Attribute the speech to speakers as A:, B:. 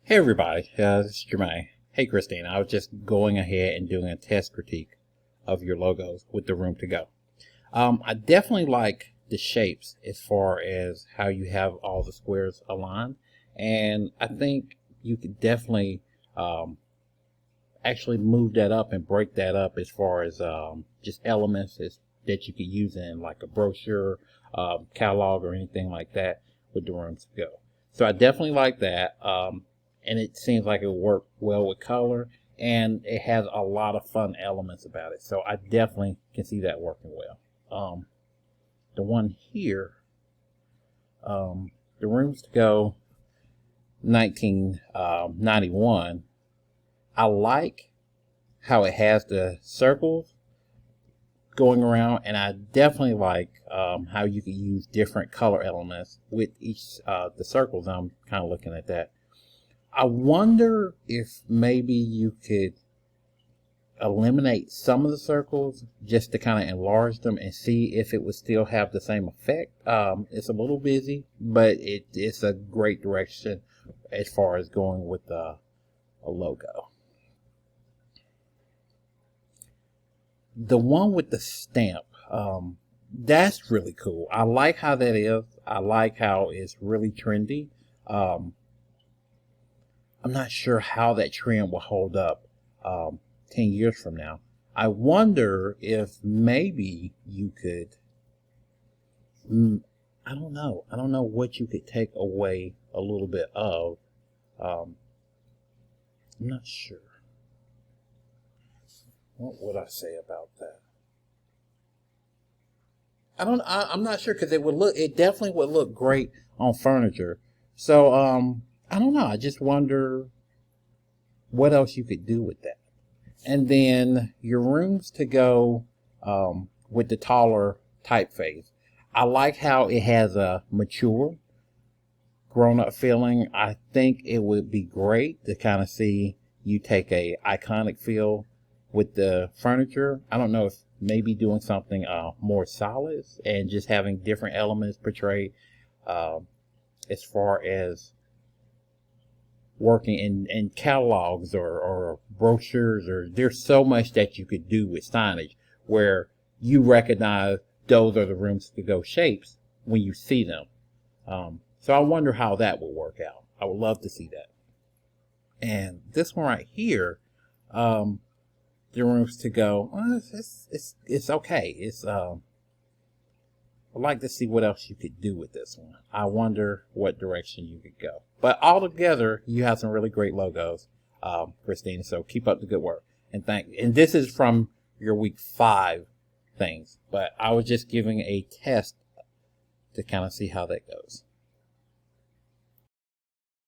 A: Hey everybody, this is Jermaine. Hey Christina, I was just going ahead and doing a test critique of your logos with the room to go. I definitely like the shapes as far as how you have all the squares aligned, and I think you could definitely actually move that up and break that up as far as just elements that you could use in like a brochure, catalog, or anything like that with the rooms to go. So I definitely like that. And it seems like it will work well with color, and it has a lot of fun elements about it. So I definitely can see that working well. The one here, the rooms to go 1991, I like how it has the circles going around, and I definitely like how you can use different color elements with each the circles. I'm kind of looking at that. I wonder if maybe you could eliminate some of the circles just to kind of enlarge them and see if it would still have the same effect. It's a little busy, but it's a great direction as far as going with a logo. The one with the stamp, that's really cool. I like how that is. I like how it's really trendy. I'm not sure how that trend will hold up 10 years from now. I wonder if maybe you could, I don't know. I don't know what you could take away a little bit of. I'm not sure. What would I say about that? I'm not sure because it definitely would look great on furniture. So, I don't know. I just wonder what else you could do with that. And then your rooms to go with the taller typeface. I like how it has a mature, grown-up feeling. I think it would be great to kind of see you take a iconic feel with the furniture. I don't know if maybe doing something more solid and just having different elements portrayed as far as working in catalogs or brochures, or there's so much that you could do with signage where you recognize those are the rooms to go shapes when you see them. So I wonder how that will work out. I would love to see that. And this one right here, the rooms to go, it's okay. I'd like to see what else you could do with this one. I wonder what direction you could go. But altogether, you have some really great logos, Christina. So keep up the good work. And this is from your week 5 things. But I was just giving a test to kind of see how that goes.